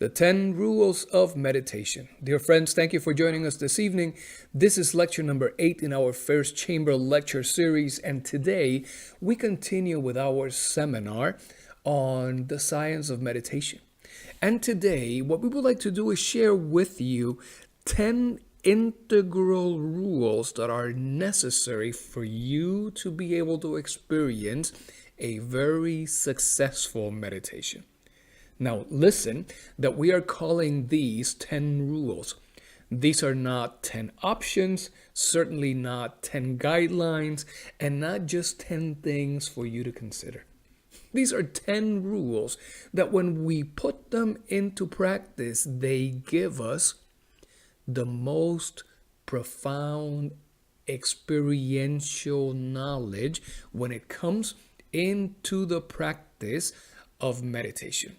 The 10 Rules of Meditation. Dear friends, thank you for joining us this evening. This is lecture number 8 in our first chamber lecture series, and today we continue with our seminar on the science of meditation. And today, what we would like to do is share with you 10 integral rules that are necessary for you to be able to experience a very successful meditation. Now, listen, that we are calling these 10 rules. These are not 10 options, certainly not 10 guidelines, and not just 10 things for you to consider. These are 10 rules that when we put them into practice, they give us the most profound experiential knowledge when it comes into the practice of meditation.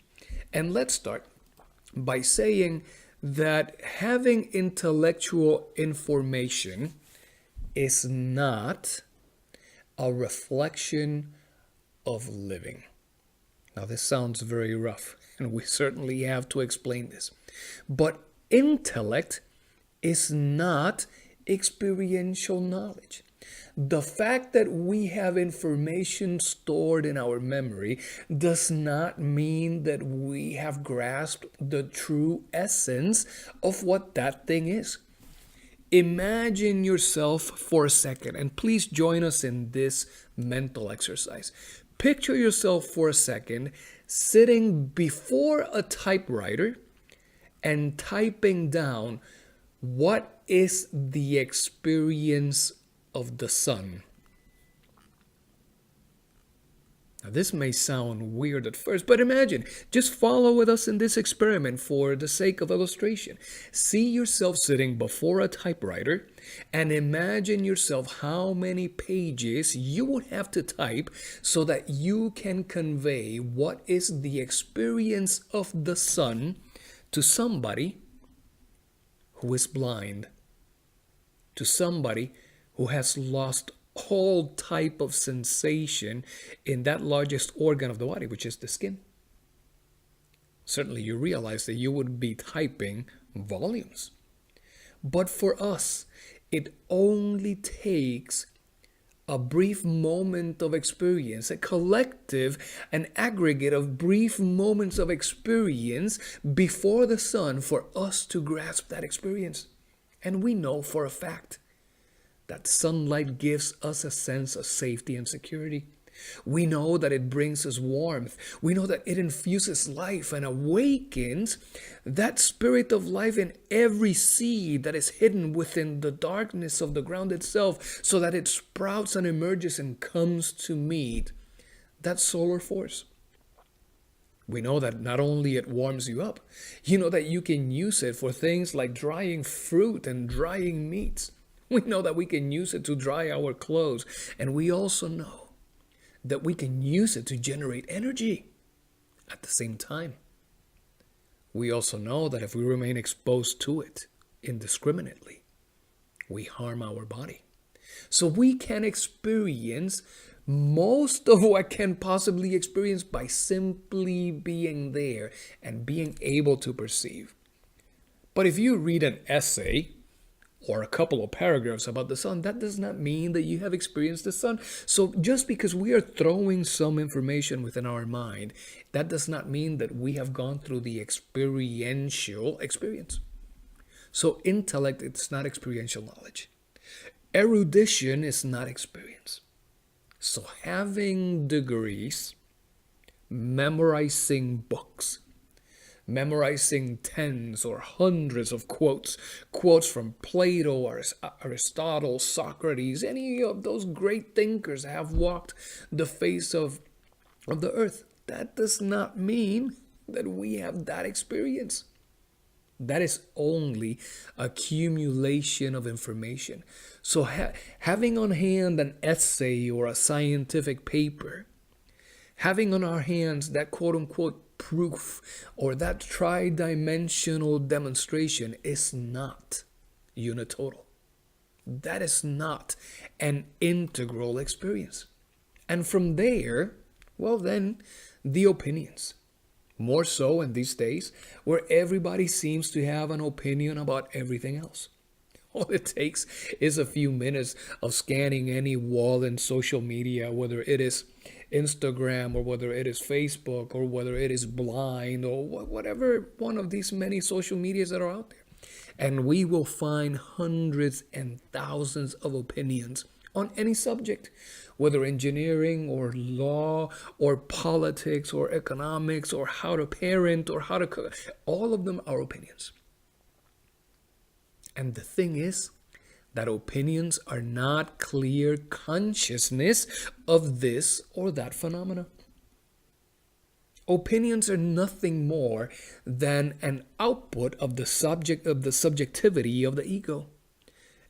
And let's start by saying that having intellectual information is not a reflection of living. Now, this sounds very rough, and we certainly have to explain this. But intellect is not experiential knowledge. The fact that we have information stored in our memory does not mean that we have grasped the true essence of what that thing is. Imagine yourself for a second, and please join us in this mental exercise. Picture yourself for a second sitting before a typewriter and typing down what is the experience of the sun. Now, this may sound weird at first, but imagine, just follow with us in this experiment for the sake of illustration. See yourself sitting before a typewriter and imagine yourself how many pages you would have to type so that you can convey what is the experience of the sun to somebody who is blind, to somebody who has lost all type of sensation in that largest organ of the body, which is the skin. Certainly you realize that you would be typing volumes. But for us, it only takes a brief moment of experience, a collective, an aggregate of brief moments of experience before the sun for us to grasp that experience. And we know for a fact that sunlight gives us a sense of safety and security. We know that it brings us warmth. We know that it infuses life and awakens that spirit of life in every seed that is hidden within the darkness of the ground itself, so that it sprouts and emerges and comes to meet that solar force. We know that not only it warms you up, you know that you can use it for things like drying fruit and drying meats. We know that we can use it to dry our clothes, and we also know that we can use it to generate energy at the same time. We also know that if we remain exposed to it indiscriminately, we harm our body. So we can experience most of what can possibly experience by simply being there and being able to perceive. But if you read an essay or a couple of paragraphs about the sun, that does not mean that you have experienced the sun. So just because we are throwing some information within our mind, that does not mean that we have gone through the experiential experience. So intellect, it's not experiential knowledge. Erudition is not experience. So having degrees, memorizing books, memorizing tens or hundreds of quotes from Plato, Aristotle, Socrates, any of those great thinkers have walked the face of the earth. That does not mean that we have that experience. That is only accumulation of information. So having on hand an essay or a scientific paper, having on our hands that quote-unquote proof or that tri-dimensional demonstration is not unitotal. That is not an integral experience. And from there, well then, the opinions. More so in these days where everybody seems to have an opinion about everything else. All it takes is a few minutes of scanning any wall in social media, whether it is Instagram or whether it is Facebook or whether it is Blind or whatever one of these many social medias that are out there. And we will find hundreds and thousands of opinions on any subject, whether engineering or law or politics or economics or how to parent or how to cook. All of them are opinions. And the thing is that opinions are not clear consciousness of this or that phenomena. Opinions are nothing more than an output of the subjectivity of the ego.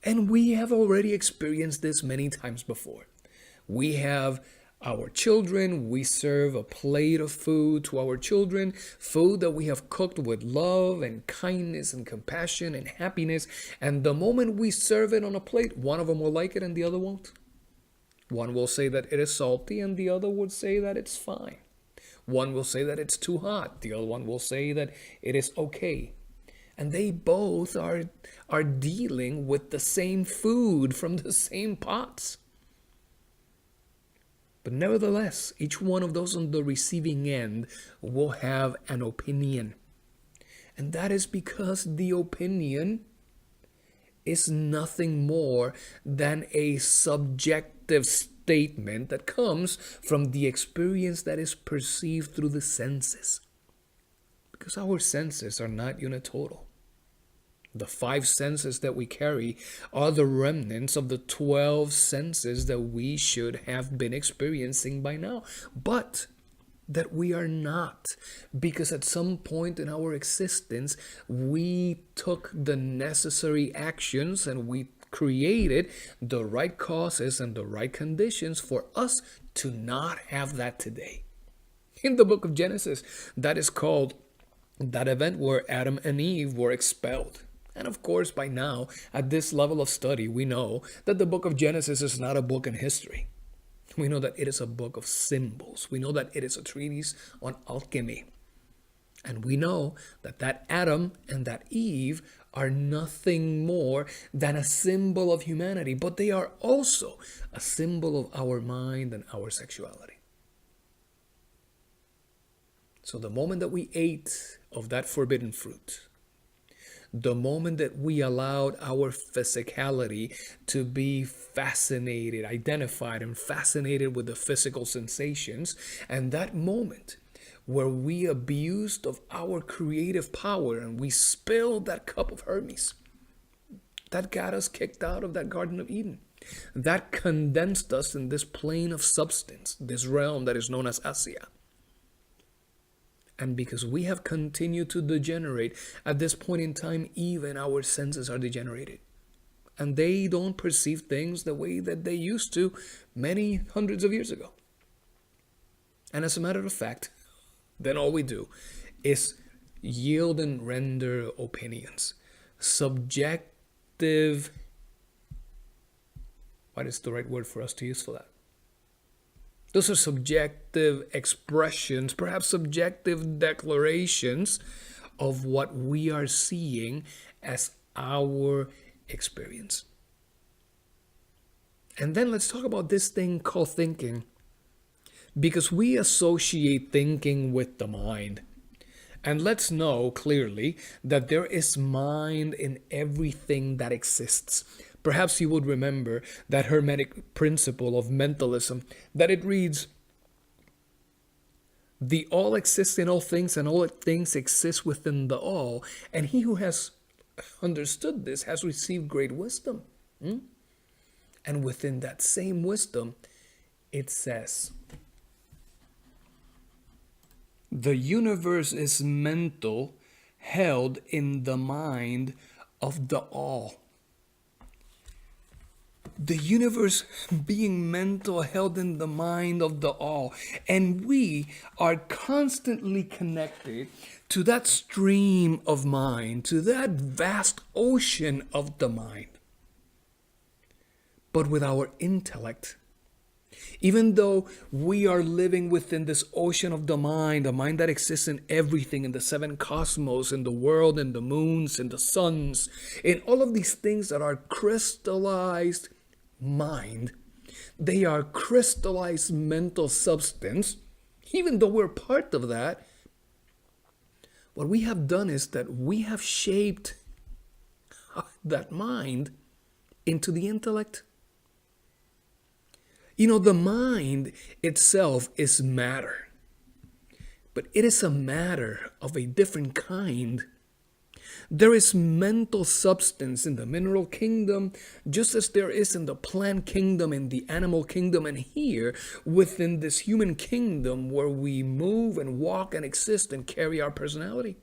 And we have already experienced this many times before. We have our children, we serve a plate of food to our children, food that we have cooked with love and kindness and compassion and happiness. And the moment we serve it on a plate, one of them will like it and the other won't. One will say that it is salty and the other would say that it's fine. One will say that it's too hot. The other one will say that it is okay. And they both are dealing with the same food from the same pots. But nevertheless, each one of those on the receiving end will have an opinion. And that is because the opinion is nothing more than a subjective statement that comes from the experience that is perceived through the senses. Because our senses are not unitotal. The 5 senses that we carry are the remnants of the 12 senses that we should have been experiencing by now. But that we are not, because at some point in our existence, we took the necessary actions and we created the right causes and the right conditions for us to not have that today. In the book of Genesis, that is called that event where Adam and Eve were expelled. And of course, by now, at this level of study, we know that the book of Genesis is not a book in history. We know that it is a book of symbols. We know that it is a treatise on alchemy. And we know that that Adam and that Eve are nothing more than a symbol of humanity, but they are also a symbol of our mind and our sexuality. So the moment that we ate of that forbidden fruit, the moment that we allowed our physicality to be fascinated, identified and fascinated with the physical sensations, and that moment where we abused of our creative power and we spilled that cup of Hermes, that got us kicked out of that Garden of Eden. That condensed us in this plane of substance, this realm that is known as Asia. And because we have continued to degenerate, at this point in time, even our senses are degenerated. And they don't perceive things the way that they used to many hundreds of years ago. And as a matter of fact, then all we do is yield and render opinions. Subjective, what is the right word for us to use for that? Those are subjective expressions, perhaps subjective declarations of what we are seeing as our experience. And then let's talk about this thing called thinking, because we associate thinking with the mind. And let's know clearly that there is mind in everything that exists. Perhaps you would remember that Hermetic principle of mentalism, that it reads, the all exists in all things and all things exist within the all. And he who has understood this has received great wisdom. And within that same wisdom, it says, the universe is mental, held in the mind of the all. The universe being mental, held in the mind of the all. And we are constantly connected to that stream of mind, to that vast ocean of the mind. But with our intellect, Even though we are living within this ocean of the mind, a mind that exists in everything, in the seven cosmos, in the world, in the moons, in the suns, in all of these things that are crystallized mind, they are crystallized mental substance. Even though we're part of that, what we have done is that we have shaped that mind into the intellect. You know, the mind itself is matter, but it is a matter of a different kind. There is mental substance in the mineral kingdom, just as there is in the plant kingdom, in the animal kingdom, and here within this human kingdom where we move and walk and exist and carry our personality.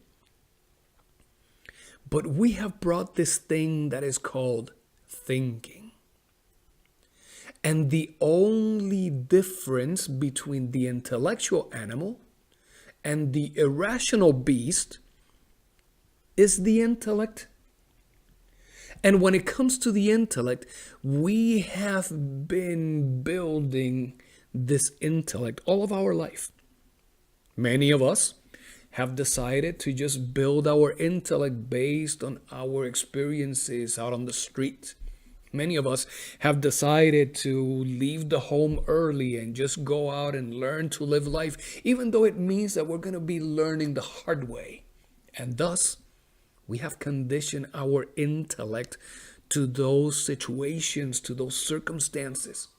But we have brought this thing that is called thinking. And the only difference between the intellectual animal and the irrational beast is the intellect. And when it comes to the intellect, we have been building this intellect all of our life. Many of us have decided to just build our intellect based on our experiences out on the street. Many of us have decided to leave the home early and just go out and learn to live life, even though it means that we're going to be learning the hard way. And thus, we have conditioned our intellect to those situations, to those circumstances.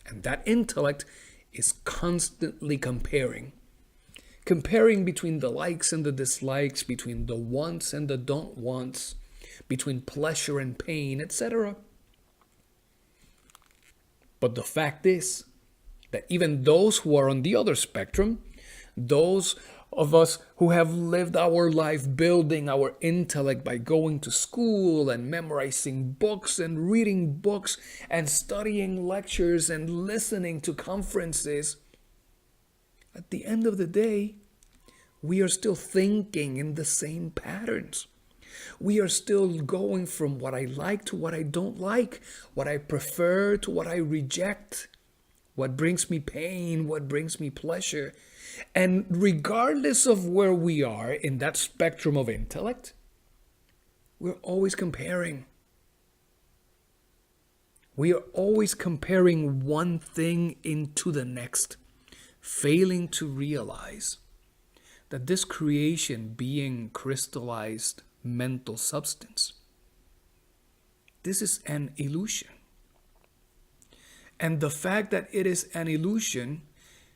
And that intellect is constantly comparing between the likes and the dislikes, between the wants and the don't wants, between pleasure and pain, etc. But the fact is that even those who are on the other spectrum, those of us who have lived our life building our intellect by going to school and memorizing books and reading books and studying lectures and listening to conferences, at the end of the day, we are still thinking in the same patterns. We are still going from what I like to what I don't like, what I prefer to what I reject, what brings me pain, what brings me pleasure. And regardless of where we are in that spectrum of intellect, we're always comparing. We are always comparing one thing into the next, failing to realize that this creation being crystallized mental substance, this is an illusion. And the fact that it is an illusion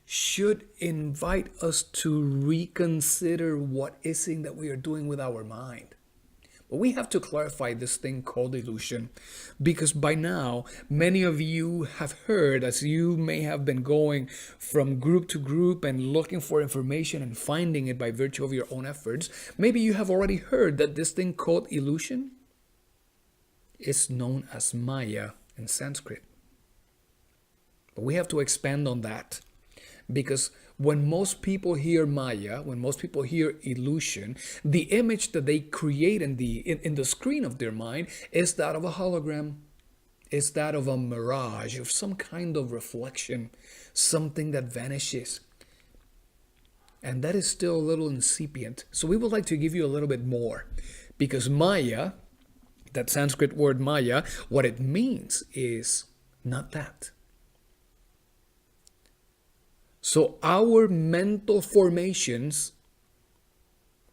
should invite us to reconsider what is it that we are doing with our mind. But we have to clarify this thing called illusion, because by now, many of you have heard, as you may have been going from group to group and looking for information and finding it by virtue of your own efforts, maybe you have already heard that this thing called illusion is known as Maya in Sanskrit. But we have to expand on that, because when most people hear Maya, when most people hear illusion, the image that they create in the screen of their mind is that of a hologram, is that of a mirage, of some kind of reflection, something that vanishes. And that is still a little incipient. So we would like to give you a little bit more, because Maya, that Sanskrit word Maya, what it means is not that. So our mental formations,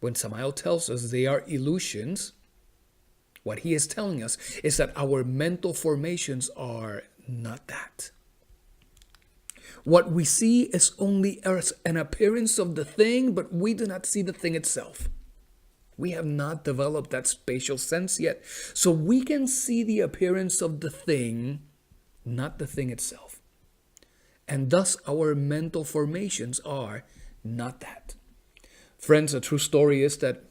when Samael tells us they are illusions, what he is telling us is that our mental formations are not that. What we see is only an appearance of the thing, but we do not see the thing itself. We have not developed that spatial sense yet. So we can see the appearance of the thing, not the thing itself. And thus our mental formations are not that. Friends, a true story is that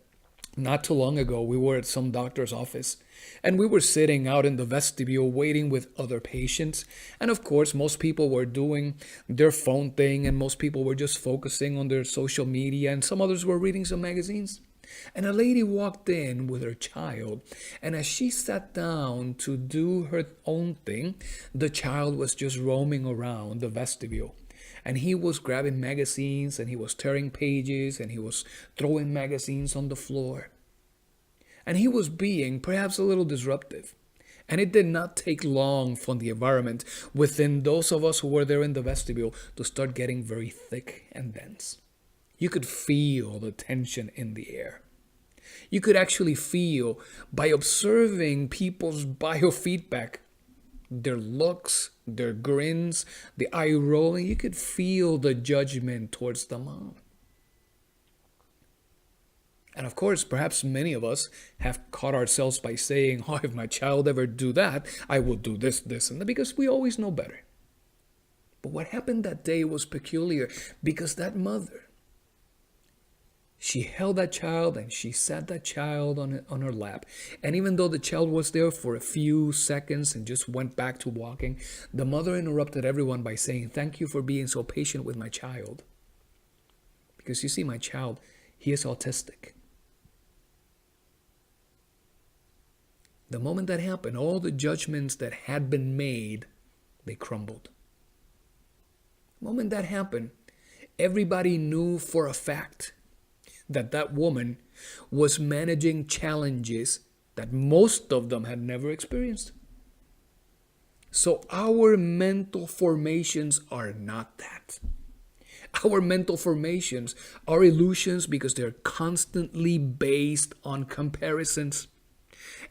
not too long ago we were at some doctor's office and we were sitting out in the vestibule waiting with other patients. And of course, most people were doing their phone thing and most people were just focusing on their social media and some others were reading some magazines. And a lady walked in with her child, and as she sat down to do her own thing, the child was just roaming around the vestibule. And he was grabbing magazines, and he was tearing pages, and he was throwing magazines on the floor. And he was being perhaps a little disruptive. And it did not take long for the environment within those of us who were there in the vestibule to start getting very thick and dense. You could feel the tension in the air. You could actually feel, by observing people's biofeedback, their looks, their grins, the eye rolling, you could feel the judgment towards the mom. And of course, perhaps many of us have caught ourselves by saying, oh, if my child ever do that, I will do this, this, and that, because we always know better. But what happened that day was peculiar, because that mother, she held that child and she sat that child on her lap. And even though the child was there for a few seconds and just went back to walking, the mother interrupted everyone by saying, thank you for being so patient with my child. Because you see, my child, he is autistic. The moment that happened, all the judgments that had been made, they crumbled. The moment that happened, everybody knew for a fact that that woman was managing challenges that most of them had never experienced. So our mental formations are not that. Our mental formations are illusions because they're constantly based on comparisons.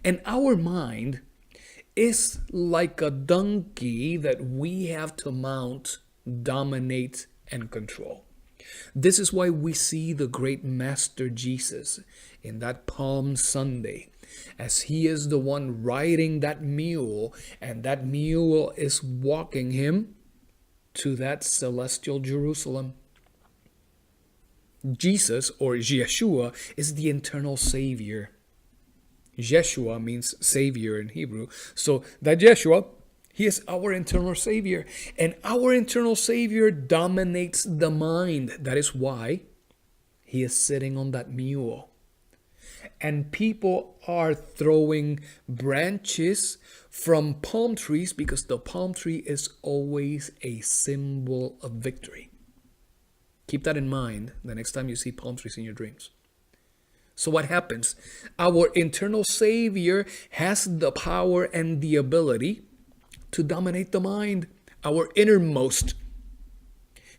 And our mind is like a donkey that we have to mount, dominate, and control. This is why we see the great Master Jesus in that Palm Sunday, as he is the one riding that mule, and that mule is walking him to that celestial Jerusalem. Jesus, or Yeshua, is the eternal Savior. Yeshua means Savior in Hebrew. So that Yeshua, he is our eternal Savior. And our eternal Savior dominates the mind. That is why he is sitting on that mule. And people are throwing branches from palm trees because the palm tree is always a symbol of victory. Keep that in mind the next time you see palm trees in your dreams. So what happens? Our internal Savior has the power and the ability to dominate the mind. Our innermost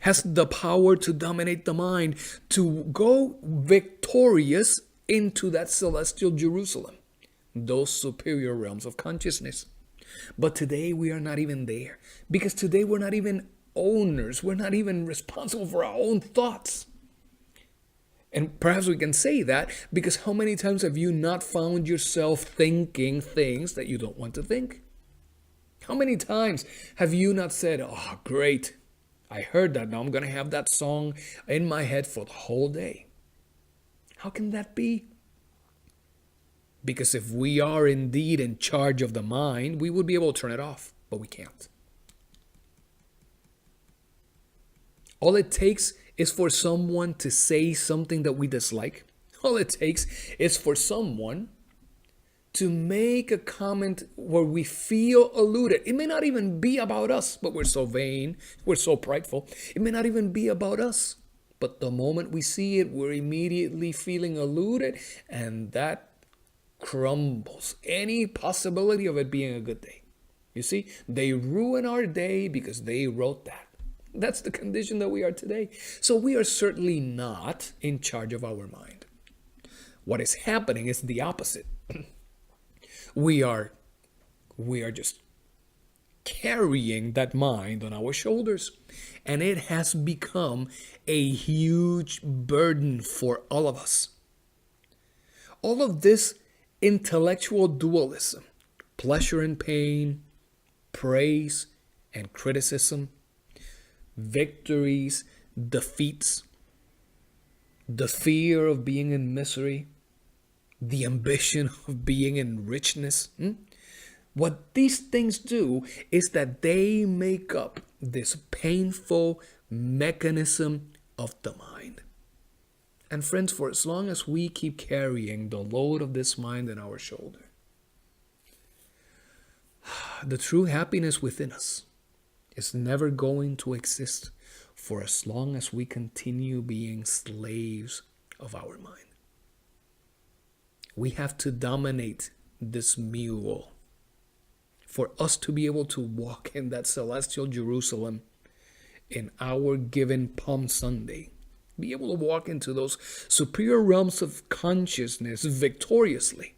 has the power to dominate the mind, to go victorious into that celestial Jerusalem, those superior realms of consciousness. But today we are not even there, because today we're not even owners. We're not even responsible for our own thoughts. And perhaps we can say that because how many times have you not found yourself thinking things that you don't want to think? How many times have you not said, oh, great, I heard that, now I'm going to have that song in my head for the whole day? How can that be? Because if we are indeed in charge of the mind, we would be able to turn it off, but we can't. All it takes is for someone to say something that we dislike. All it takes is for someone to make a comment where we feel alluded. It may not even be about us, but we're so vain, we're so prideful. It may not even be about us, but the moment we see it, we're immediately feeling alluded, and that crumbles any possibility of it being a good day. You see, they ruin our day because they wrote that. That's the condition that we are today. So we are certainly not in charge of our mind. What is happening is the opposite. We are just carrying that mind on our shoulders, and it has become a huge burden for all of us. All of this intellectual dualism, pleasure and pain, praise and criticism, victories, defeats, the fear of being in misery, the ambition of being in richness. What these things do is that they make up this painful mechanism of the mind. And friends, for as long as we keep carrying the load of this mind on our shoulder, the true happiness within us is never going to exist for as long as we continue being slaves of our mind. We have to dominate this mule for us to be able to walk in that celestial Jerusalem in our given Palm Sunday. Be able to walk into those superior realms of consciousness victoriously.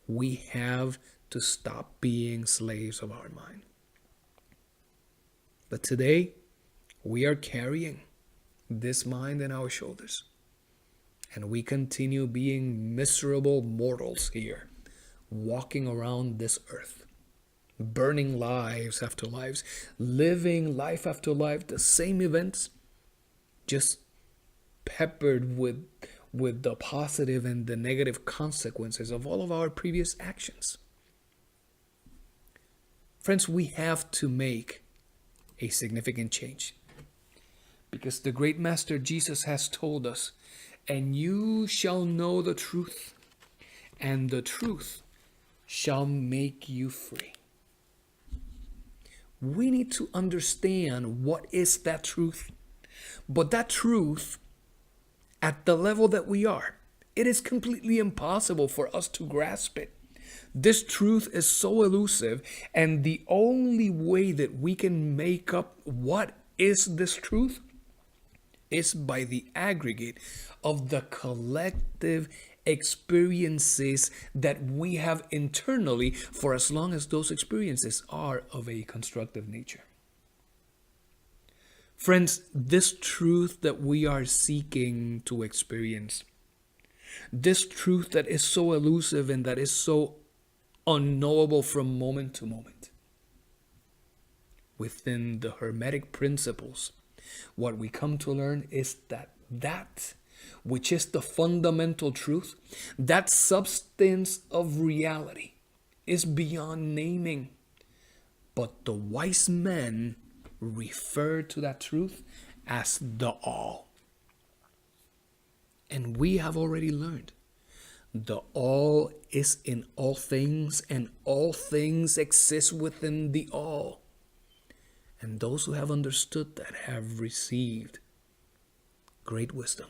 We have to stop being slaves of our mind. But today, we are carrying this mind on our shoulders. And we continue being miserable mortals here, walking around this earth, burning lives after lives, living life after life, the same events, just peppered with the positive and the negative consequences of all of our previous actions. Friends, we have to make a significant change, because the great Master Jesus has told us, and you shall know the truth, and the truth shall make you free. We need to understand what is that truth. But that truth, at the level that we are, it is completely impossible for us to grasp it. This truth is so elusive, and the only way that we can make up what is this truth is by the aggregate of the collective experiences that we have internally, for as long as those experiences are of a constructive nature. Friends, this truth that we are seeking to experience, this truth that is so elusive and that is so unknowable from moment to moment, within the Hermetic principles, what we come to learn is that which is the fundamental truth, that substance of reality, is beyond naming. But the wise men refer to that truth as the all. And we have already learned the all is in all things, and all things exist within the all. And those who have understood that have received great wisdom.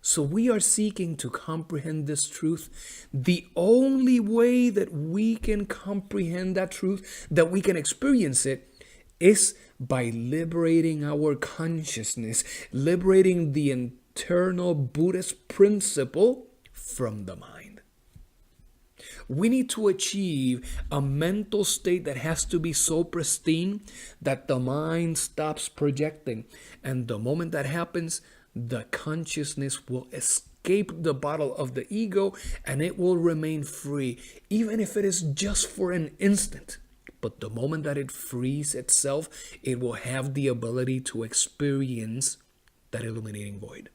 So we are seeking to comprehend this truth. The only way that we can comprehend that truth, that we can experience it, is by liberating our consciousness, liberating the internal Buddhist principle from the mind. We need to achieve a mental state that has to be so pristine that the mind stops projecting. And the moment that happens, the consciousness will escape the bottle of the ego, and it will remain free, even if it is just for an instant. But the moment that it frees itself, it will have the ability to experience that illuminating void.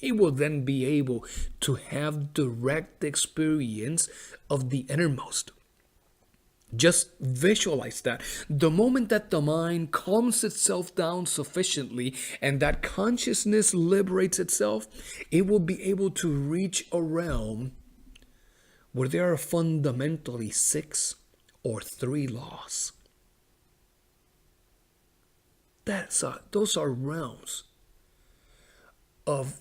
It will then be able to have direct experience of the innermost. Just visualize that. The moment that the mind calms itself down sufficiently and that consciousness liberates itself, it will be able to reach a realm where there are fundamentally 6 or 3 laws. Those are realms of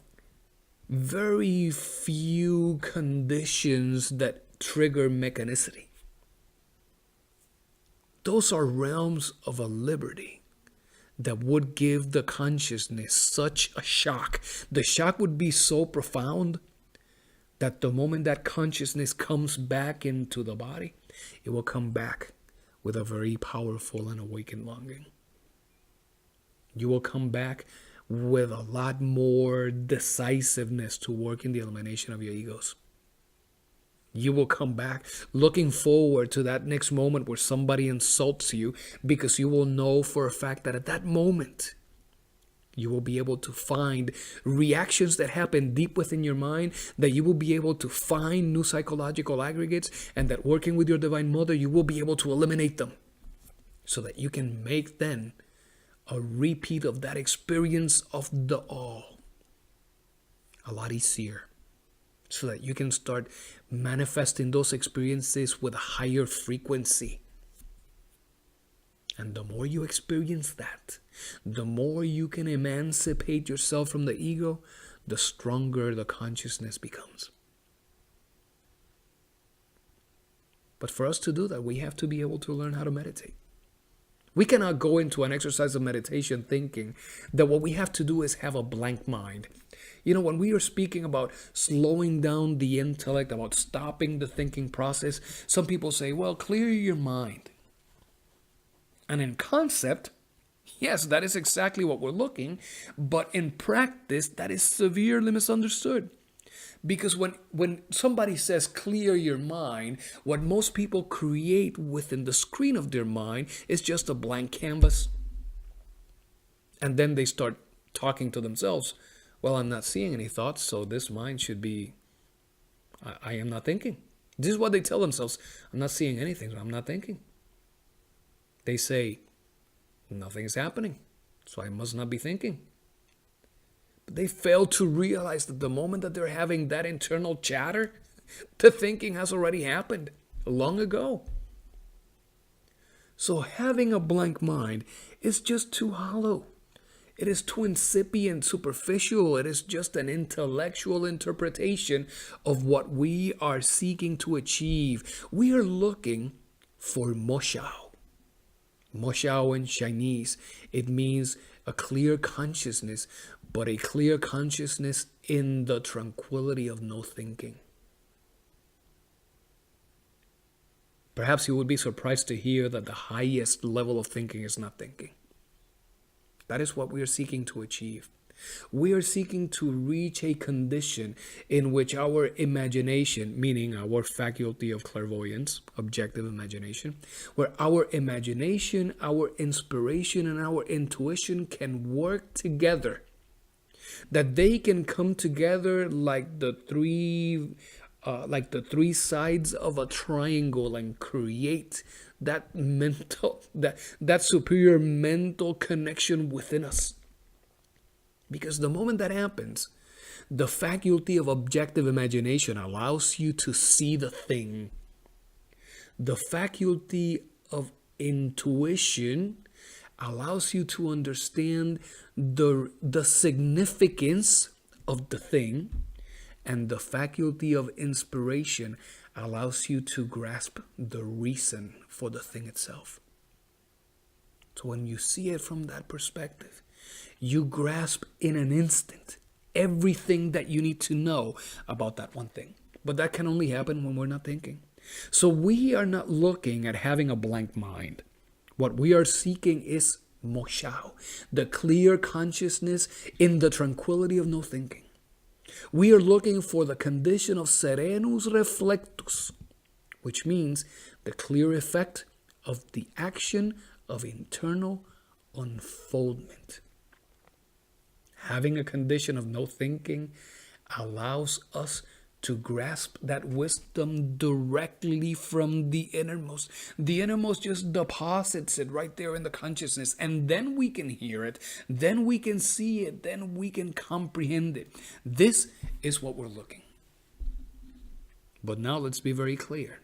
very few conditions that trigger mechanicity. Those are realms of a liberty that would give the consciousness such a shock. The shock would be so profound that the moment that consciousness comes back into the body, it will come back with a very powerful and awakened longing. You will come back with a lot more decisiveness to work in the elimination of your egos. You will come back looking forward to that next moment where somebody insults you, because you will know for a fact that at that moment, you will be able to find reactions that happen deep within your mind, that you will be able to find new psychological aggregates, and that working with your Divine Mother, you will be able to eliminate them so that you can make then a repeat of that experience of the all a lot easier, so that you can start manifesting those experiences with a higher frequency. And the more you experience that, the more you can emancipate yourself from the ego, the stronger the consciousness becomes. But for us to do that, we have to be able to learn how to meditate. We cannot go into an exercise of meditation thinking that what we have to do is have a blank mind. You know, when we are speaking about slowing down the intellect, about stopping the thinking process, some people say, well, clear your mind. And in concept, yes, that is exactly what we're looking, but in practice, that is severely misunderstood. Because when somebody says clear your mind, what most people create within the screen of their mind is just a blank canvas. And then they start talking to themselves. Well, I'm not seeing any thoughts, so this mind should be, I am not thinking. This is what they tell themselves. I'm not seeing anything, so I'm not thinking. They say, nothing is happening, so I must not be thinking. But they fail to realize that the moment that they're having that internal chatter, the thinking has already happened long ago. So having a blank mind is just too hollow. It is too incipient, superficial. It is just an intellectual interpretation of what we are seeking to achieve. We are looking for moshao. Moshao in Chinese, it means a clear consciousness, but a clear consciousness in the tranquility of no thinking. Perhaps you would be surprised to hear that the highest level of thinking is not thinking. That is what we are seeking to achieve. We are seeking to reach a condition in which our imagination, meaning our faculty of clairvoyance, objective imagination, where our imagination, our inspiration, and our intuition can work together. That they can come together like the three sides of a triangle and create that superior mental connection within us. Because the moment that happens, the faculty of objective imagination allows you to see the thing. The faculty of intuition allows you to understand the significance of the thing. And the faculty of inspiration allows you to grasp the reason for the thing itself. So when you see it from that perspective, you grasp in an instant everything that you need to know about that one thing. But that can only happen when we're not thinking. So we are not looking at having a blank mind. What we are seeking is moshao, the clear consciousness in the tranquility of no thinking. We are looking for the condition of serenus reflectus, which means the clear effect of the action of internal unfoldment. Having a condition of no thinking allows us to grasp that wisdom directly from the innermost. The innermost just deposits it right there in the consciousness, and then we can hear it, then we can see it, then we can comprehend it. This is what we're looking. But now let's be very clear.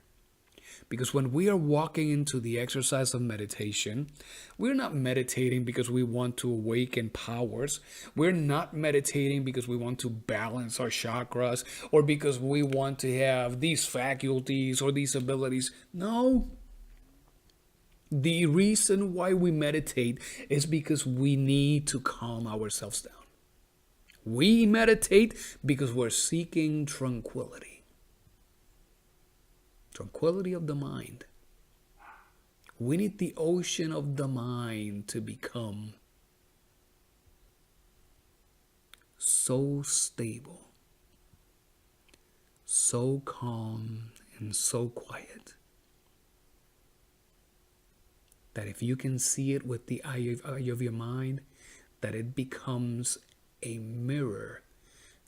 Because when we are walking into the exercise of meditation, we're not meditating because we want to awaken powers. We're not meditating because we want to balance our chakras or because we want to have these faculties or these abilities. No. The reason why we meditate is because we need to calm ourselves down. We meditate because we're seeking tranquility. Tranquility of the mind. We need the ocean of the mind to become so stable, so calm, and so quiet that if you can see it with the eye of your mind, that it becomes a mirror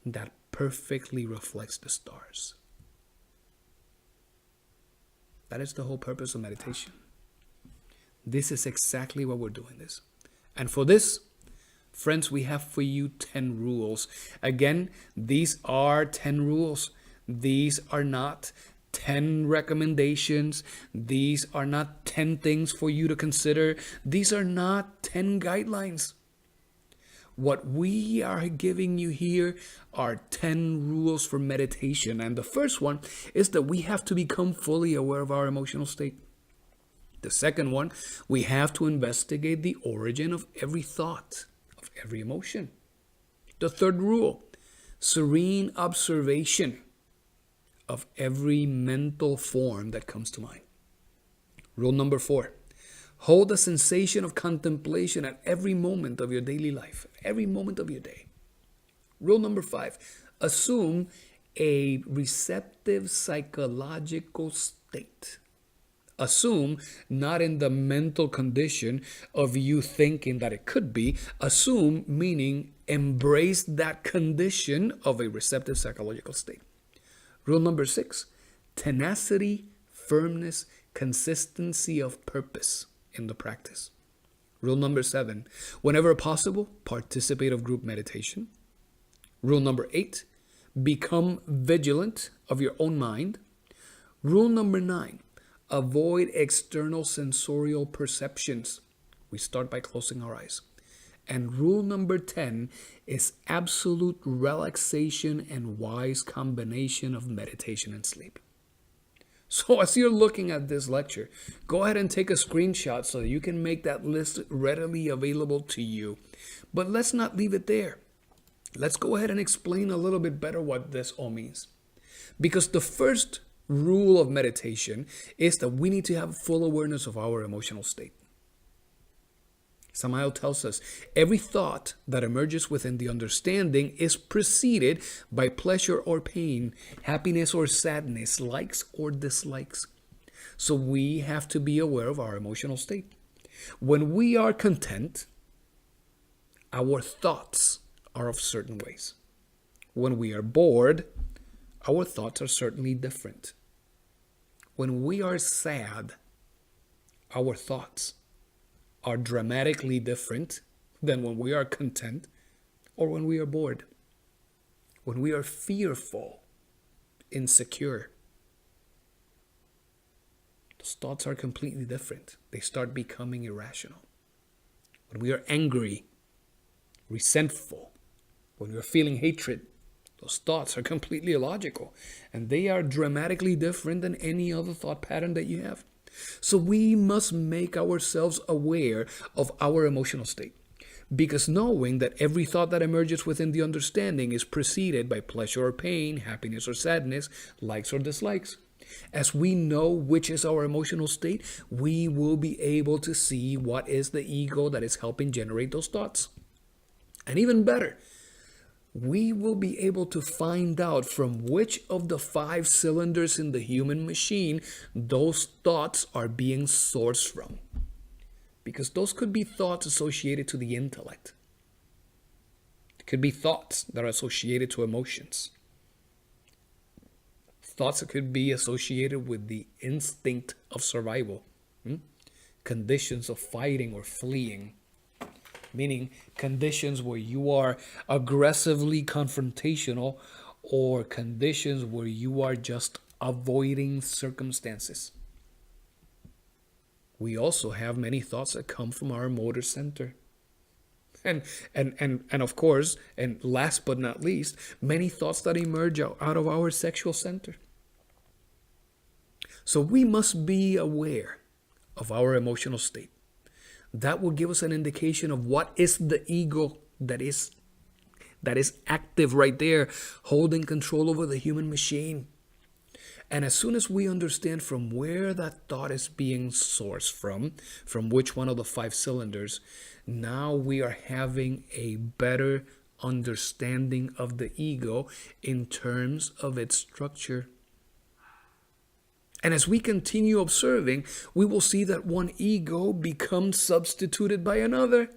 that perfectly reflects the stars. That is the whole purpose of meditation. This is exactly what we're doing this. And for this, friends, we have for you 10 rules. Again, these are 10 rules. These are not 10 recommendations. These are not 10 things for you to consider. These are not 10 guidelines. What we are giving you here are 10 rules for meditation. And the first one is that we have to become fully aware of our emotional state. The second one, we have to investigate the origin of every thought, of every emotion. The third rule, serene observation of every mental form that comes to mind. Rule number 4, hold a sensation of contemplation at every moment of your daily life, every moment of your day. Rule number 5, assume a receptive psychological state. Assume not in the mental condition of you thinking that it could be. Assume meaning embrace that condition of a receptive psychological state. Rule number 6, tenacity, firmness, consistency of purpose in the practice. Rule number 7, whenever possible, participate of group meditation. Rule number 8, become vigilant of your own mind. Rule number 9, avoid external sensorial perceptions. We start by closing our eyes. And rule number 10 is absolute relaxation and wise combination of meditation and sleep. So as you're looking at this lecture, go ahead and take a screenshot so that you can make that list readily available to you. But let's not leave it there. Let's go ahead and explain a little bit better what this all means. Because the first rule of meditation is that we need to have full awareness of our emotional state. Samael tells us every thought that emerges within the understanding is preceded by pleasure or pain, happiness or sadness, likes or dislikes. So we have to be aware of our emotional state. When we are content, our thoughts are of certain ways. When we are bored, our thoughts are certainly different. When we are sad, our thoughts are dramatically different than when we are content or when we are bored. When we are fearful, insecure, those thoughts are completely different. They start becoming irrational. When we are angry, resentful, when we are feeling hatred, those thoughts are completely illogical, and they are dramatically different than any other thought pattern that you have. So we must make ourselves aware of our emotional state, because knowing that every thought that emerges within the understanding is preceded by pleasure or pain, happiness or sadness, likes or dislikes. As we know which is our emotional state, we will be able to see what is the ego that is helping generate those thoughts. And even better, we will be able to find out from which of the 5 cylinders in the human machine those thoughts are being sourced from. Because those could be thoughts associated to the intellect. It could be thoughts that are associated to emotions. Thoughts that could be associated with the instinct of survival. Conditions of fighting or fleeing. Meaning conditions where you are aggressively confrontational or conditions where you are just avoiding circumstances. We also have many thoughts that come from our motor center. And of course, and last but not least, many thoughts that emerge out of our sexual center. So we must be aware of our emotional state. That will give us an indication of what is the ego that is active right there, holding control over the human machine. And as soon as we understand from where that thought is being sourced from which one of the 5 cylinders, now we are having a better understanding of the ego in terms of its structure. And as we continue observing, we will see that one ego becomes substituted by another.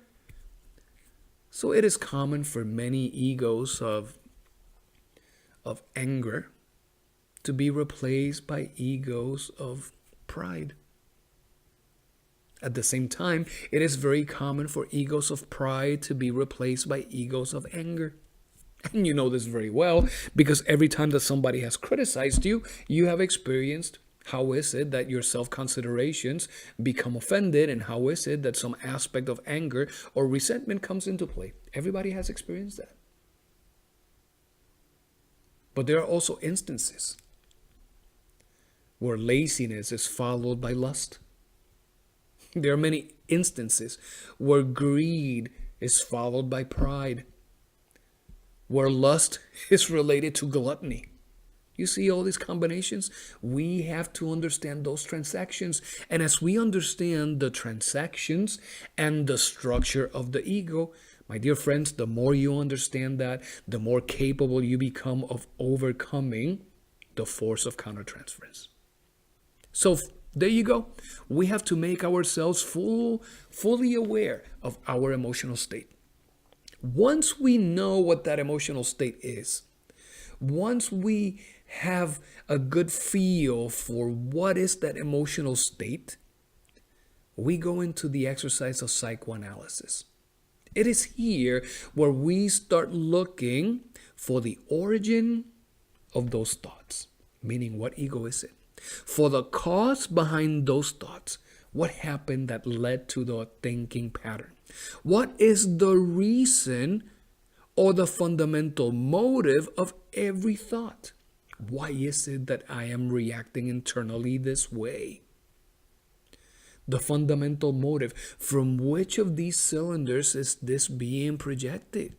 So it is common for many egos of anger to be replaced by egos of pride. At the same time, it is very common for egos of pride to be replaced by egos of anger. And you know this very well because every time that somebody has criticized you, you have experienced how is it that your self considerations become offended, and how is it that some aspect of anger or resentment comes into play. Everybody has experienced that. But there are also instances where laziness is followed by lust. There are many instances where greed is followed by pride, where lust is related to gluttony. You see all these combinations? We have to understand those transactions. And as we understand the transactions and the structure of the ego, my dear friends, the more you understand that, the more capable you become of overcoming the force of countertransference. So there you go. We have to make ourselves fully aware of our emotional state. Once we know what that emotional state is, once we have a good feel for what is that emotional state, we go into the exercise of psychoanalysis. It is here where we start looking for the origin of those thoughts, meaning what ego is it? For the cause behind those thoughts, what happened that led to the thinking pattern? What is the reason or the fundamental motive of every thought? Why is it that I am reacting internally this way? The fundamental motive. From which of these cylinders is this being projected?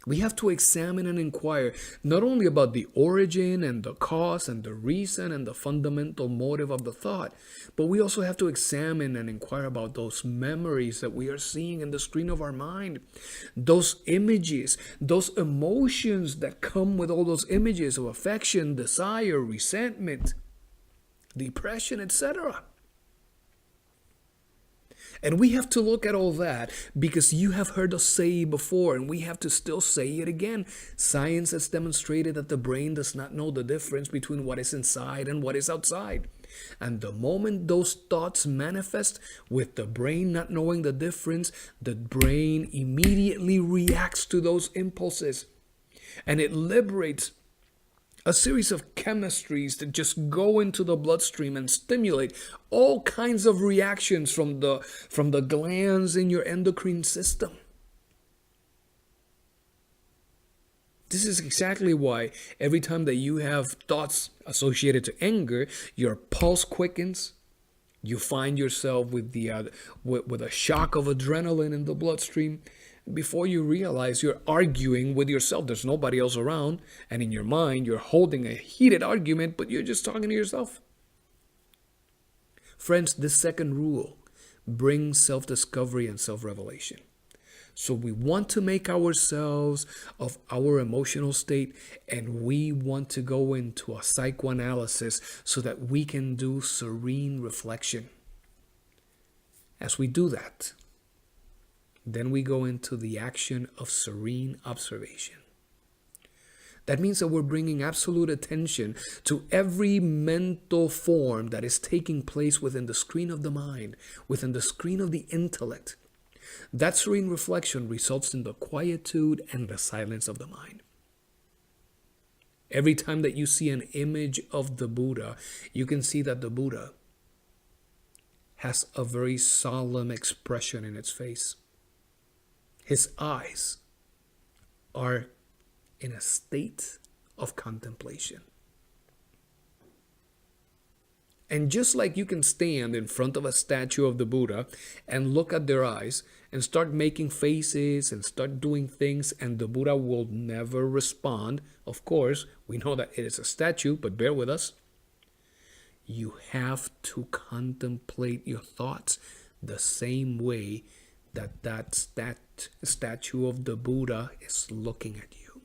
We have to examine and inquire not only about the origin and the cause and the reason and the fundamental motive of the thought, but we also have to examine and inquire about those memories that we are seeing in the screen of our mind, those images, those emotions that come with all those images of affection, desire, resentment, depression, etc. And we have to look at all that because you have heard us say before, and we have to still say it again. Science has demonstrated that the brain does not know the difference between what is inside and what is outside. And the moment those thoughts manifest with the brain not knowing the difference, the brain immediately reacts to those impulses. And it liberates a series of chemistries that just go into the bloodstream and stimulate all kinds of reactions from the glands in your endocrine system. This is exactly why every time that you have thoughts associated to anger, your pulse quickens. You find yourself with a shock of adrenaline in the bloodstream. Before you realize, you're arguing with yourself. There's nobody else around. And in your mind, you're holding a heated argument, but you're just talking to yourself. Friends, this second rule brings self-discovery and self-revelation. So we want to make ourselves of our emotional state, and we want to go into a psychoanalysis so that we can do serene reflection. As we do that, then we go into the action of serene observation. That means that we're bringing absolute attention to every mental form that is taking place within the screen of the mind, within the screen of the intellect. That serene reflection results in the quietude and the silence of the mind. Every time that you see an image of the Buddha, you can see that the Buddha has a very solemn expression in its face. His eyes are in a state of contemplation. And just like you can stand in front of a statue of the Buddha and look at their eyes and start making faces and start doing things, and the Buddha will never respond. Of course, we know that it is a statue, but bear with us. You have to contemplate your thoughts the same way that statue of the Buddha is looking at you.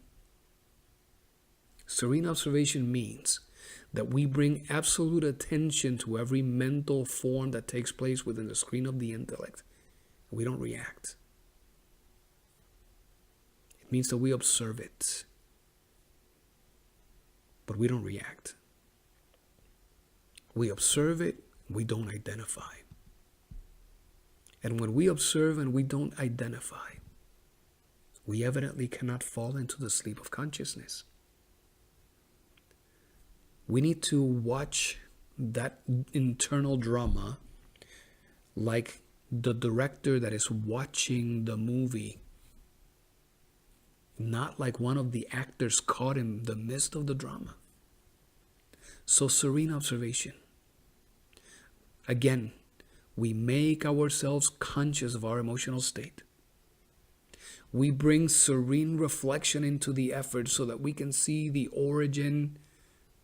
Serene observation means that we bring absolute attention to every mental form that takes place within the screen of the intellect. We don't react. It means that we observe it, but we don't react. We observe it, We don't identify. And when we observe and we don't identify, we evidently cannot fall into the sleep of consciousness. We need to watch that internal drama like the director that is watching the movie, not like one of the actors caught in the midst of the drama. So serene observation. Again, we make ourselves conscious of our emotional state. We bring serene reflection into the effort so that we can see the origin,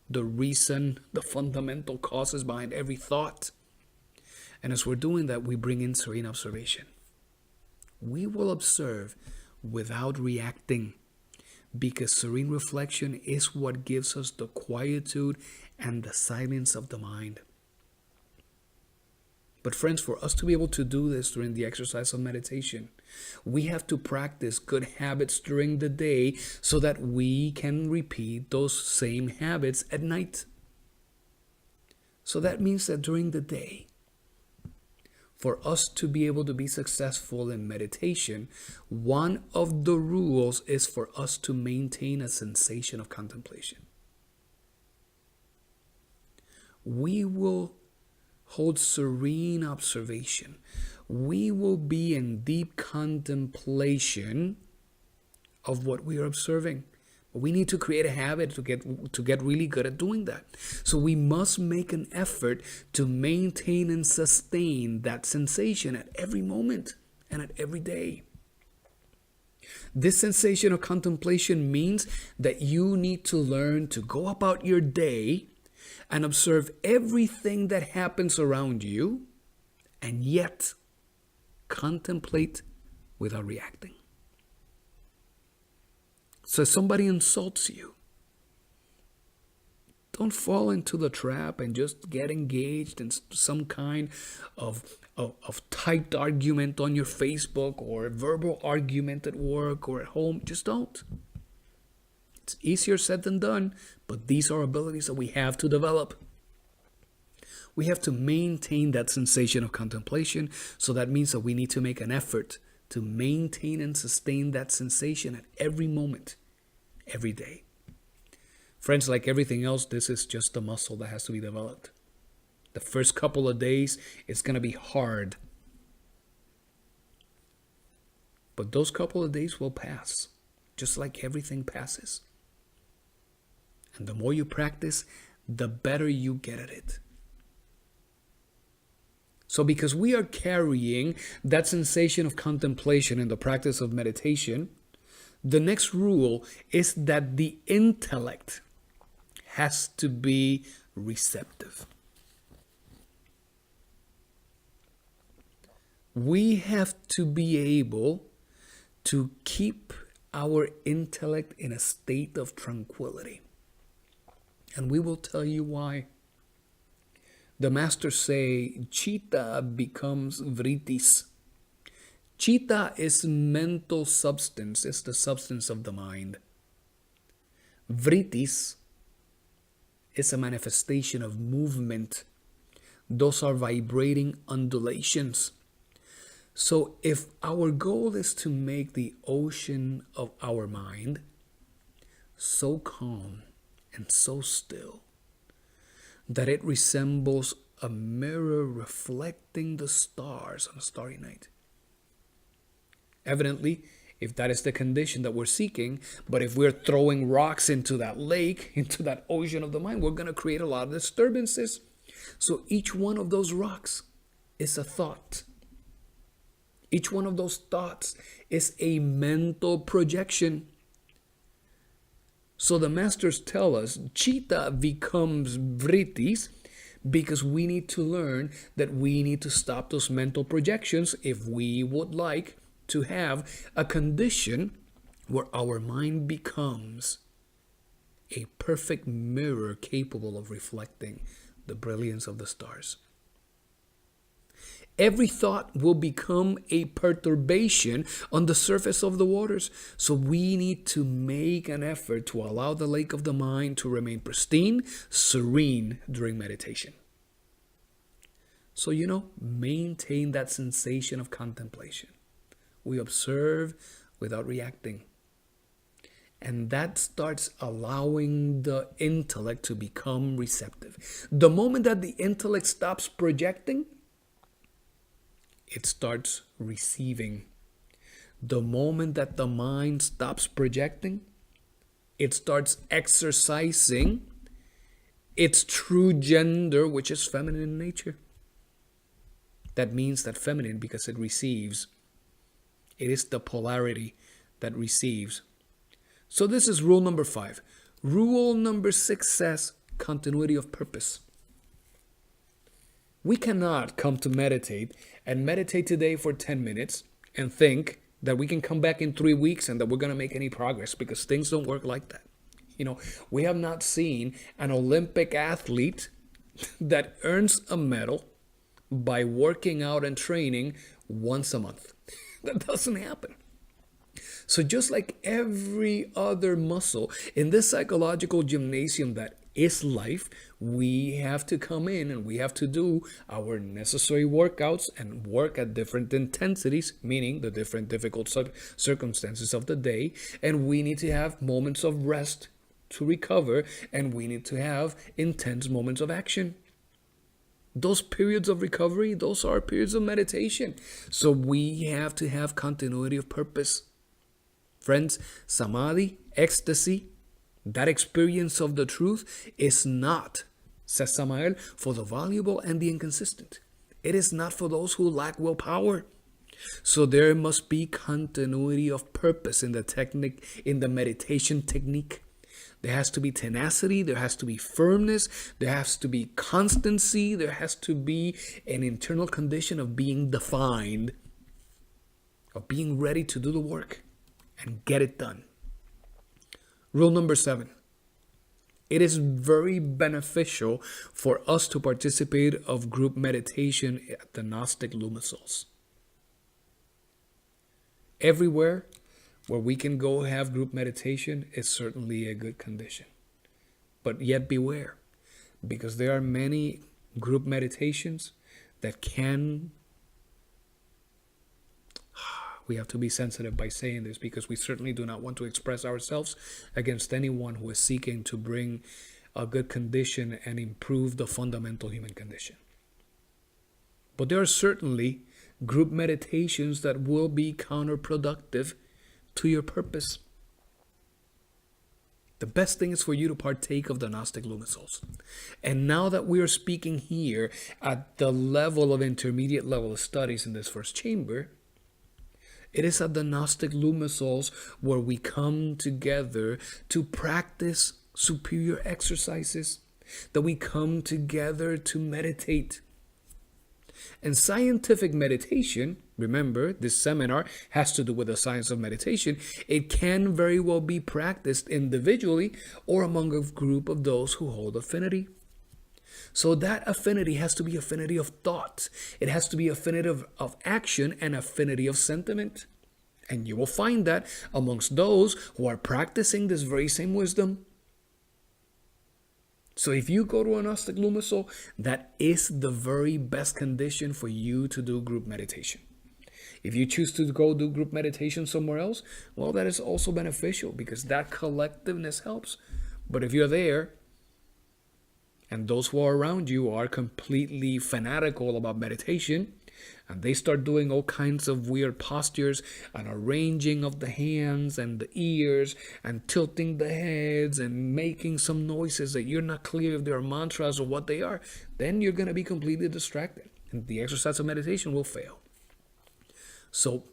the reason, the fundamental causes behind every thought. And as we're doing that, we bring in serene observation. We will observe without reacting, because serene reflection is what gives us the quietude and the silence of the mind. But friends, for us to be able to do this during the exercise of meditation, we have to practice good habits during the day so that we can repeat those same habits at night. So that means that during the day, for us to be able to be successful in meditation, one of the rules is for us to maintain a sensation of contemplation. We will hold serene observation. We will be in deep contemplation of what we are observing. But we need to create a habit to get really good at doing that. So we must make an effort to maintain and sustain that sensation at every moment and at every day. This sensation of contemplation means that you need to learn to go about your day and observe everything that happens around you, and yet contemplate without reacting. So if somebody insults you, don't fall into the trap and just get engaged in some kind of typed argument on your Facebook or a verbal argument at work or at home. Just don't. It's easier said than done, but these are abilities that we have to develop. We have to maintain that sensation of contemplation, so that means that we need to make an effort to maintain and sustain that sensation at every moment, every day. Friends, like everything else, this is just a muscle that has to be developed. The first couple of days, it's going to be hard. But those couple of days will pass, just like everything passes. And the more you practice, the better you get at it. So because we are carrying that sensation of contemplation in the practice of meditation, the next rule is that the intellect has to be receptive. We have to be able to keep our intellect in a state of tranquility. And we will tell you why. The masters say, chitta becomes vritis. Chitta is mental substance, it's the substance of the mind. Vritis is a manifestation of movement. Those are vibrating undulations. So if our goal is to make the ocean of our mind so calm and so still that it resembles a mirror reflecting the stars on a starry night. Evidently, if that is the condition that we're seeking, but if we're throwing rocks into that lake, into that ocean of the mind, we're going to create a lot of disturbances. So each one of those rocks is a thought. Each one of those thoughts is a mental projection. So the masters tell us chitta becomes vritis because we need to learn that we need to stop those mental projections if we would like to have a condition where our mind becomes a perfect mirror capable of reflecting the brilliance of the stars. Every thought will become a perturbation on the surface of the waters. So we need to make an effort to allow the lake of the mind to remain pristine, serene during meditation. So, maintain that sensation of contemplation. We observe without reacting. And that starts allowing the intellect to become receptive. The moment that the intellect stops projecting, it starts receiving. The moment that the mind stops projecting, it starts exercising its true gender, which is feminine in nature. That means that feminine, because it receives, it is the polarity that receives. So this is rule number 5. Rule number 6 says continuity of purpose. We cannot come to meditate and meditate today for 10 minutes and think that we can come back in 3 weeks and that we're going to make any progress, because things don't work like that. We have not seen an Olympic athlete that earns a medal by working out and training once a month. That doesn't happen. So just like every other muscle in this psychological gymnasium that is life, we have to come in and we have to do our necessary workouts and work at different intensities, meaning the different difficult circumstances of the day. And we need to have moments of rest to recover, and we need to have intense moments of action. Those periods of recovery, those are periods of meditation. So we have to have continuity of purpose. Friends, samadhi, ecstasy, that experience of the truth is not, says Samael, for the valuable and the inconsistent. It is not for those who lack willpower. So there must be continuity of purpose in the technique, in the meditation technique. There has to be tenacity, there has to be firmness, there has to be constancy, there has to be an internal condition of being defined, of being ready to do the work and get it done. Rule number 7. It is very beneficial for us to participate of group meditation at the Gnostic Lumisols. Everywhere where we can go have group meditation is certainly a good condition. But yet beware, because there are many group meditations that can, we have to be sensitive by saying this, because we certainly do not want to express ourselves against anyone who is seeking to bring a good condition and improve the fundamental human condition. But there are certainly group meditations that will be counterproductive to your purpose. The best thing is for you to partake of the Gnostic Lumisols. And now that we are speaking here at the level of intermediate level of studies in this first chamber, it is at the Gnostic Lumisols where we come together to practice superior exercises, that we come together to meditate. And scientific meditation, remember, this seminar has to do with the science of meditation. It can very well be practiced individually or among a group of those who hold affinity. So that affinity has to be affinity of thought. It has to be affinity of action and affinity of sentiment. And you will find that amongst those who are practicing this very same wisdom. So if you go to a Gnostic Lumisol, that is the very best condition for you to do group meditation. If you choose to go do group meditation somewhere else, well, that is also beneficial because that collectiveness helps. But if you're there and those who are around you are completely fanatical about meditation, and they start doing all kinds of weird postures and arranging of the hands and the ears and tilting the heads and making some noises that you're not clear if they're mantras or what they are, then you're going to be completely distracted and the exercise of meditation will fail. So,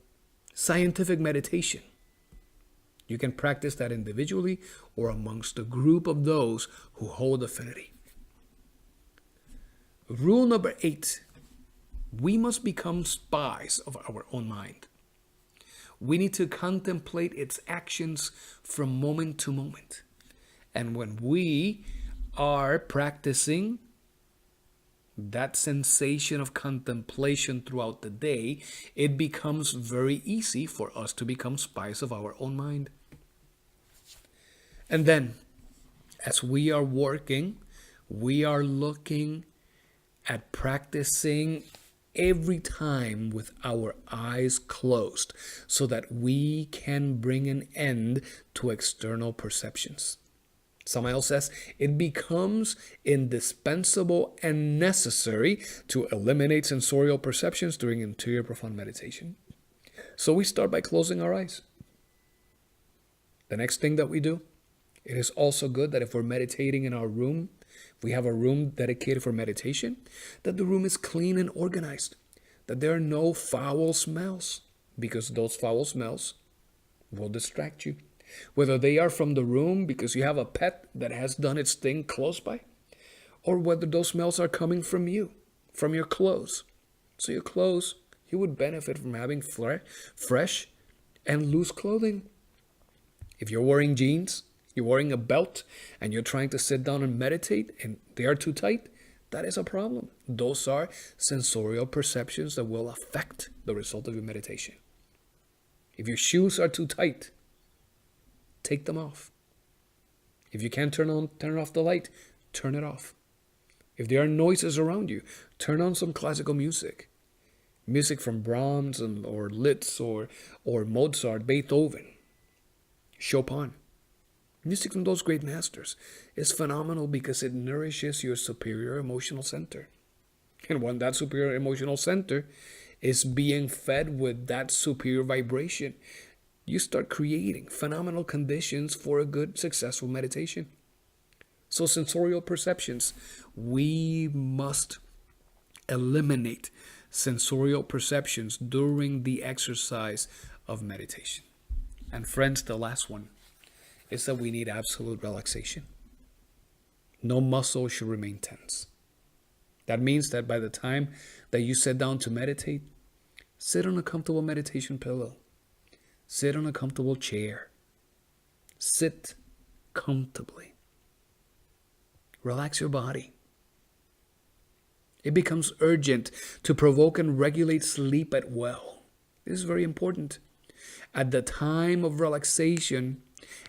scientific meditation, you can practice that individually or amongst a group of those who hold affinity. Rule number 8. We must become spies of our own mind. We need to contemplate its actions from moment to moment. And when we are practicing that sensation of contemplation throughout the day, it becomes very easy for us to become spies of our own mind. And then, as we are working, we are looking at practicing every time with our eyes closed so that we can bring an end to external perceptions. Samael says it becomes indispensable and necessary to eliminate sensorial perceptions during interior profound meditation. So we start by closing our eyes. The next thing that we do, it is also good that if we're meditating in our room, if we have a room dedicated for meditation, that the room is clean and organized, that there are no foul smells, because those foul smells will distract you. Whether they are from the room because you have a pet that has done its thing close by, or whether those smells are coming from you, from your clothes. So your clothes, you would benefit from having fresh and loose clothing. If you're wearing jeans, you're wearing a belt, and you're trying to sit down and meditate, and they are too tight, that is a problem. Those are sensorial perceptions that will affect the result of your meditation. If your shoes are too tight, take them off. If you can't turn off the light, turn it off. If there are noises around you, turn on some classical music. Music from Brahms or Liszt or Mozart, Beethoven, Chopin. Music from those great masters is phenomenal because it nourishes your superior emotional center. And when that superior emotional center is being fed with that superior vibration, you start creating phenomenal conditions for a good, successful meditation. So sensorial perceptions, we must eliminate sensorial perceptions during the exercise of meditation. And friends, the last one is that we need absolute relaxation. No muscle should remain tense. That means that by the time that you sit down to meditate, sit on a comfortable meditation pillow. Sit on a comfortable chair. Sit comfortably. Relax your body. It becomes urgent to provoke and regulate sleep at will. This is very important. At the time of relaxation,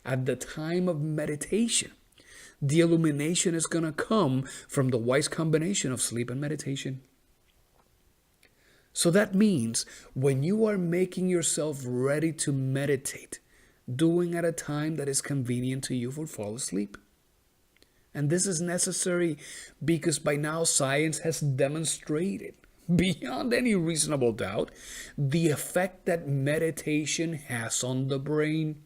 at the time of meditation, the illumination is going to come from the wise combination of sleep and meditation. So that means when you are making yourself ready to meditate, doing at a time that is convenient to you for fall asleep. And this is necessary because by now science has demonstrated beyond any reasonable doubt the effect that meditation has on the brain.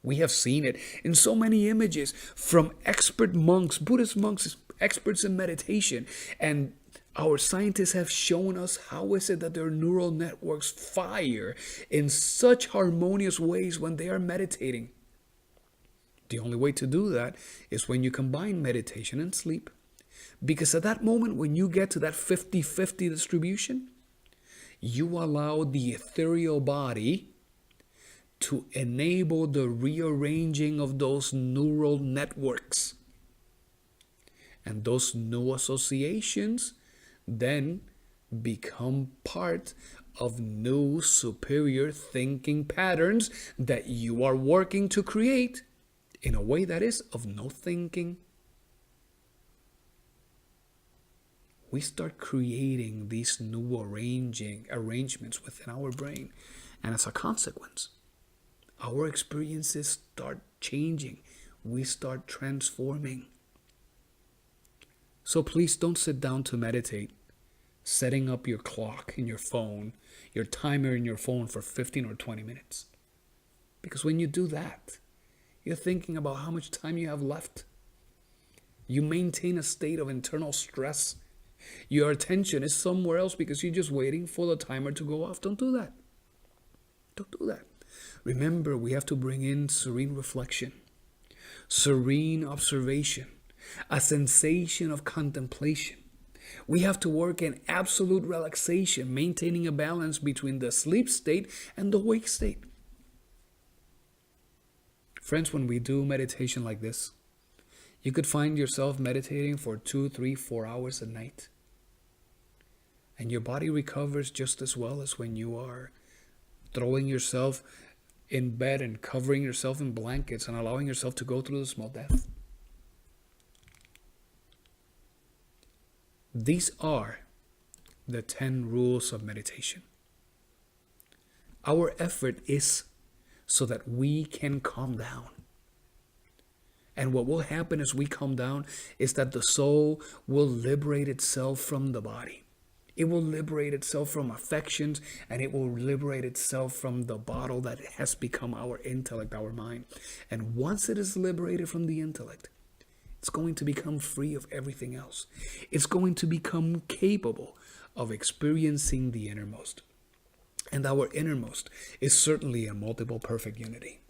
We have seen it in so many images from expert monks, Buddhist monks, experts in meditation. And our scientists have shown us how is it that their neural networks fire in such harmonious ways when they are meditating. The only way to do that is when you combine meditation and sleep. Because at that moment, when you get to that 50-50 distribution, you allow the ethereal body to enable the rearranging of those neural networks. And those new associations then become part of new superior thinking patterns that you are working to create in a way that is of no thinking. We start creating these new arrangements within our brain. And as a consequence, our experiences start changing. We start transforming. So please don't sit down to meditate, setting up your clock in your phone, your timer in your phone for 15 or 20 minutes. Because when you do that, you're thinking about how much time you have left. You maintain a state of internal stress. Your attention is somewhere else because you're just waiting for the timer to go off. Don't do that. Don't do that. Remember, we have to bring in serene reflection, serene observation, a sensation of contemplation. We have to work in absolute relaxation, maintaining a balance between the sleep state and the wake state. Friends, when we do meditation like this, you could find yourself meditating for 2, 3, 4 hours a night. And your body recovers just as well as when you are throwing yourself in bed and covering yourself in blankets and allowing yourself to go through the small death. These are the 10 rules of meditation. Our effort is so that we can calm down. And what will happen as we calm down is that the soul will liberate itself from the body. It will liberate itself from affections, and it will liberate itself from the bottle that has become our intellect, our mind. And once it is liberated from the intellect, it's going to become free of everything else. It's going to become capable of experiencing the innermost. And our innermost is certainly a multiple perfect unity.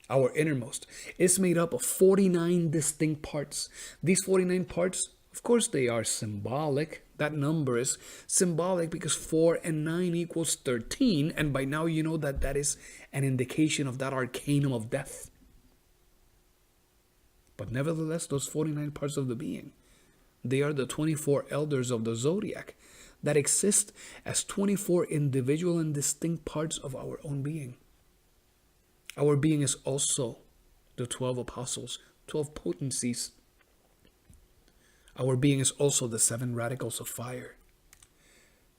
Our innermost is made up of 49 distinct parts. These 49 parts, of course, they are symbolic. That number is symbolic because 4 and 9 equals 13. And by now you know that that is an indication of that arcanum of death. But nevertheless, those 49 parts of the being, they are the 24 elders of the zodiac that exist as 24 individual and distinct parts of our own being. Our being is also the 12 apostles, 12 potencies. Our being is also the 7 radicals of fire.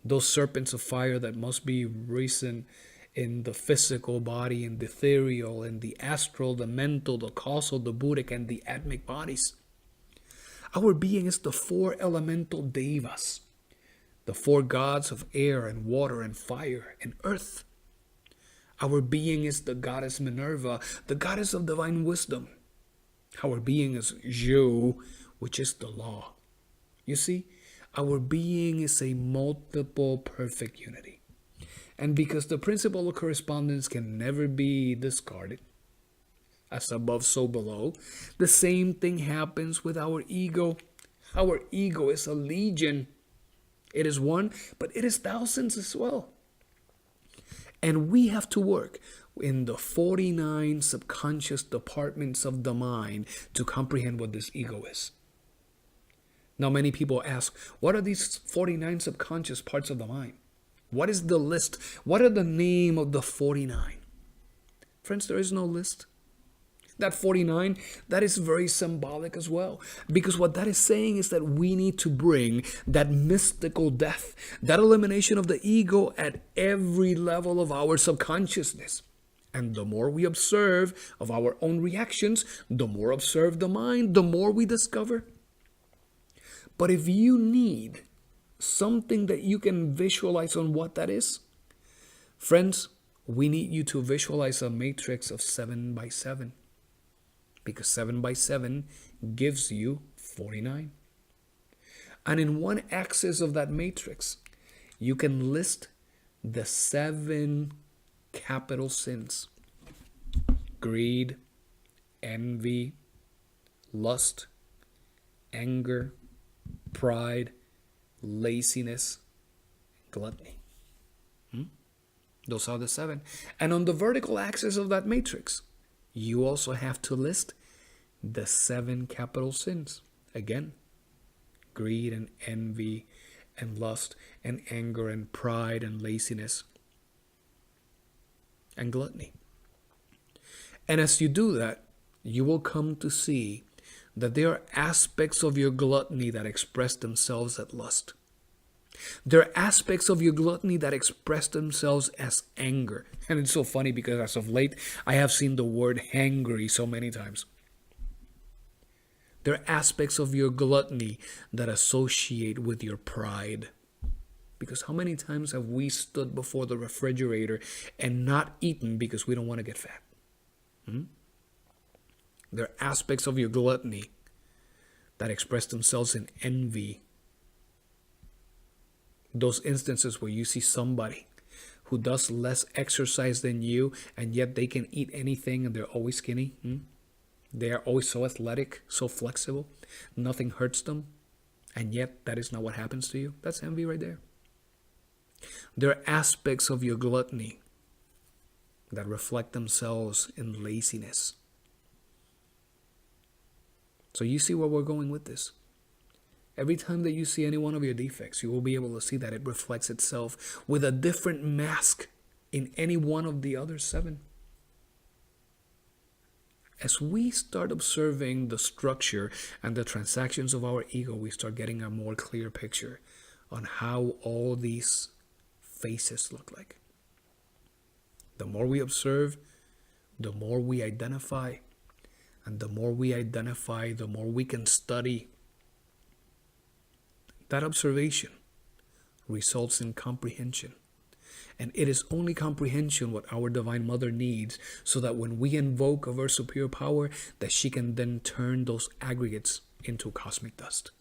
Those serpents of fire that must be risen in the physical body, in the ethereal, in the astral, the mental, the causal, the buddhic, and the atmic bodies. Our being is the 4 elemental devas, the 4 gods of air and water and fire and earth. Our being is the goddess Minerva, the goddess of divine wisdom. Our being is Zhu, which is the law. You see, our being is a multiple perfect unity. And because the principle of correspondence can never be discarded, as above, so below, the same thing happens with our ego. Our ego is a legion. It is one, but it is thousands as well. And we have to work in the 49 subconscious departments of the mind to comprehend what this ego is. Now, many people ask, what are these 49 subconscious parts of the mind? What is the list? What are the name of the 49? Friends, there is no list. That 49, that is very symbolic as well. Because what that is saying is that we need to bring that mystical death, that elimination of the ego at every level of our subconsciousness. And the more we observe of our own reactions, the more observe the mind, the more we discover. But if you need something that you can visualize on what that is, friends, we need you to visualize a matrix of 7 by 7. Because 7 by 7 gives you 49. And in one axis of that matrix, you can list the 7 capital sins: greed, envy, lust, anger, pride, laziness, gluttony. Those are the 7. And on the vertical axis of that matrix, you also have to list the 7 capital sins. Again, greed and envy and lust and anger and pride and laziness and gluttony. And as you do that, you will come to see that there are aspects of your gluttony that express themselves as lust. There are aspects of your gluttony that express themselves as anger. And it's so funny because as of late, I have seen the word hangry so many times. There are aspects of your gluttony that associate with your pride. Because how many times have we stood before the refrigerator and not eaten because we don't want to get fat? There are aspects of your gluttony that express themselves in envy. Those instances where you see somebody who does less exercise than you, and yet they can eat anything and they're always skinny. They are always so athletic, so flexible. Nothing hurts them. And yet that is not what happens to you. That's envy right there. There are aspects of your gluttony that reflect themselves in laziness. So you see where we're going with this. Every time that you see any one of your defects, you will be able to see that it reflects itself with a different mask in any one of the other 7. As we start observing the structure and the transactions of our ego, we start getting a more clear picture on how all these faces look like. The more we observe, the more we identify. And the more we identify, the more we can study. That observation results in comprehension. And it is only comprehension what our Divine Mother needs, so that when we invoke of her superior power, that she can then turn those aggregates into cosmic dust.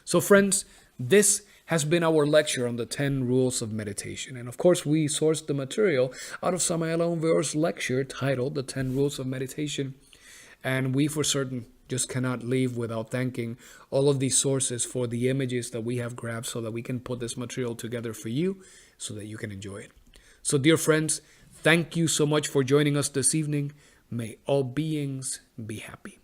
So friends, this has been our lecture on the 10 rules of meditation. And of course, we sourced the material out of Samael Aun's lecture titled The 10 Rules of Meditation. And we for certain just cannot leave without thanking all of these sources for the images that we have grabbed so that we can put this material together for you so that you can enjoy it. So dear friends, thank you so much for joining us this evening. May all beings be happy.